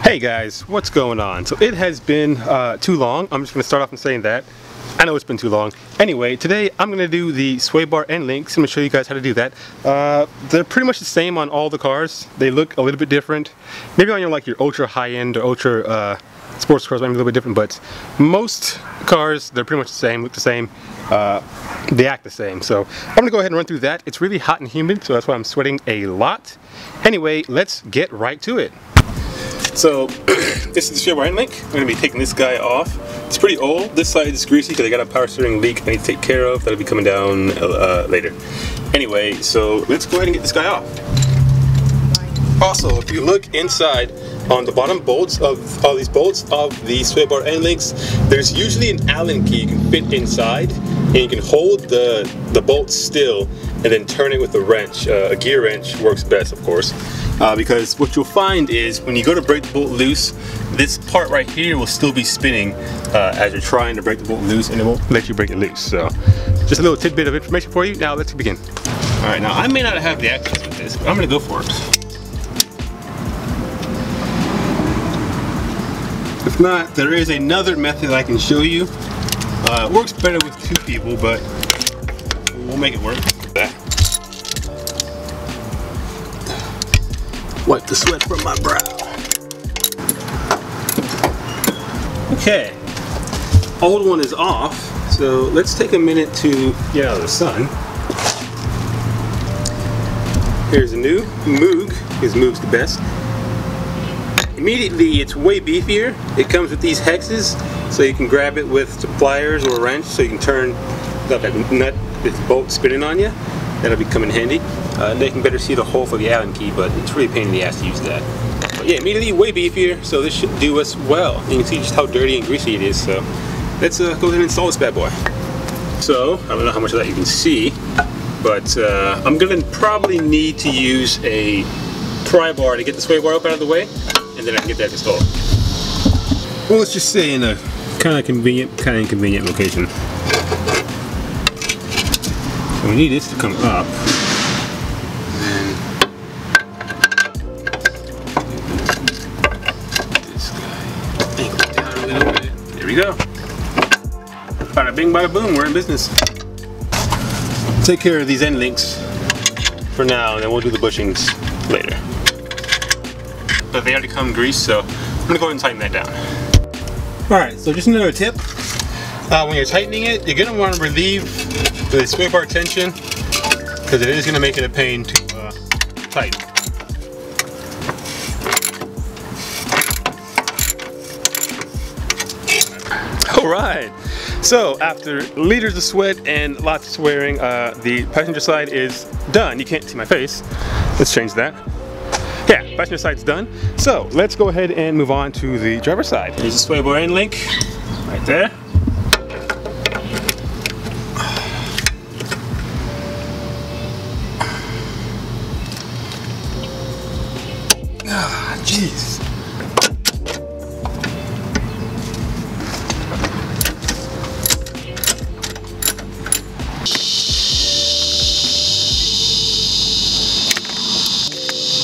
Hey guys, what's going on? So it has been too long. I'm just going to start off and saying that. I know it's been too long. Anyway, today I'm going to do the Swaybar Endlinks. I'm going to show you guys how to do that. They're pretty much the same on all the cars. They look a little bit different. Maybe on your ultra high-end or ultra sports cars might be a little bit different, but most cars, they're pretty much the same, look the same, they act the same. So I'm going to go ahead and run through that. It's really hot and humid, so that's why I'm sweating a lot. Anyway, let's get right to it. So this is the Swaybar Endlink. I'm going to be taking this guy off. It's pretty old. This side is greasy because I got a power steering leak I need to take care of. That'll be coming down later. Anyway, so let's go ahead and get this guy off. Also, if you look inside on the bottom bolts of all these bolts of the Swaybar Endlinks, there's usually an Allen key you can fit inside, and you can hold the bolt still and then turn it with a wrench. A gear wrench works best, of course. Because what you'll find is when you go to break the bolt loose, this part right here will still be spinning as you're trying to break the bolt loose, and it won't let you break it loose. So just a little tidbit of information for you. Now let's begin. Alright, now I may not have the access with this, but I'm going to go for it. If not, there is another method I can show you. It works better with two people, but we'll make it work. Wipe the sweat from my brow. Okay, old one is off, so let's take a minute to get out of the sun. Here's a new Moog, because Moog's the best. Immediately, it's way beefier. It comes with these hexes, so you can grab it with some pliers or a wrench, so you can turn that nut, this bolt spinning on you. That'll be coming handy. They can better see the hole for the Allen key, but it's really a pain in the ass to use that. But yeah, immediately way beefier, so this should do us well. You can see just how dirty and greasy it is, so let's go ahead and install this bad boy. So, I don't know how much of that you can see, but I'm going to probably need to use a pry bar to get the sway bar up out of the way, and then I can get that installed. Well, let's just say in a kind of convenient, kind of inconvenient location. So we need this to come up. There we go. Bada bing, bada boom, we're in business. Take care of these end links for now, and then we'll do the bushings later. But they already come greased, so I'm gonna go ahead and tighten that down. Alright, so just another tip. When you're tightening it, you're gonna want to relieve the Swaybar tension, because it is gonna make it a pain to tighten. Alright, so after liters of sweat and lots of swearing, the passenger side is done. You can't see my face. Let's change that. Yeah, passenger side's done. So let's go ahead and move on to the driver's side. Here's the Swaybar Endlink right there. Ah, jeez.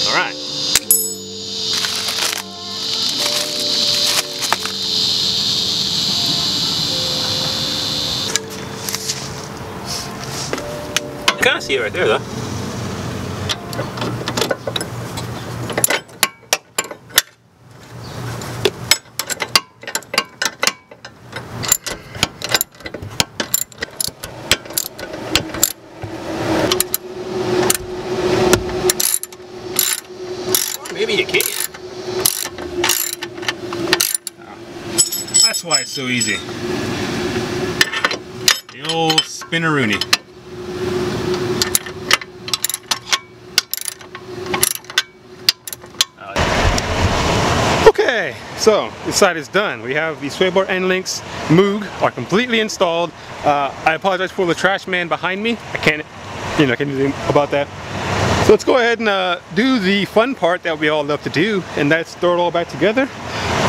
Alright. You kind of see it right there, though. Maybe you can't. That's why it's so easy. The old spinneroonie. Okay, so this side is done. We have the Swaybar Endlinks Moog are completely installed. I apologize for the trash man behind me. I can't do anything about that. So let's go ahead and do the fun part that we all love to do, and that's throw it all back together.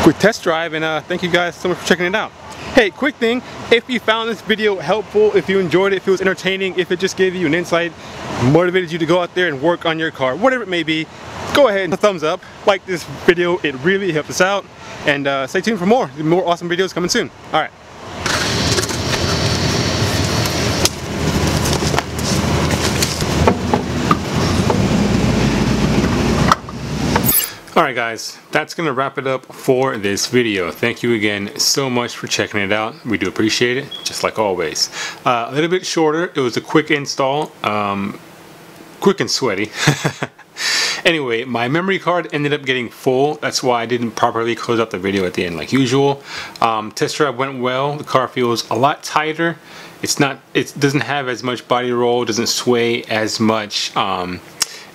Quick test drive, and thank you guys so much for checking it out. Hey, quick thing, if you found this video helpful, if you enjoyed it, if it was entertaining, if it just gave you an insight, motivated you to go out there and work on your car, whatever it may be, go ahead and hit a thumbs up, like this video, it really helps us out, and stay tuned for more awesome videos coming soon. Alright. Alright guys, that's going to wrap it up for this video. Thank you again so much for checking it out. We do appreciate it, just like always. A little bit shorter. It was a quick install, quick and sweaty. Anyway, my memory card ended up getting full. That's why I didn't properly close out the video at the end like usual. Test drive went well. The car feels a lot tighter. It doesn't have as much body roll, doesn't sway as much.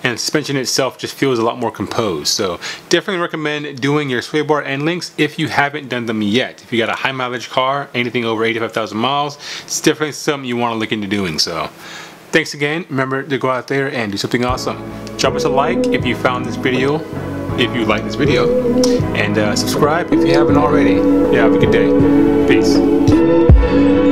And the suspension itself just feels a lot more composed. So definitely recommend doing your Swaybar Endlinks if you haven't done them yet. If you got a high mileage car, anything over 85,000 miles, it's definitely something you want to look into doing. So thanks again. Remember to go out there and do something awesome. Drop us a like if you found this video, if you like this video, and subscribe if you haven't already. Yeah, have a good day. Peace.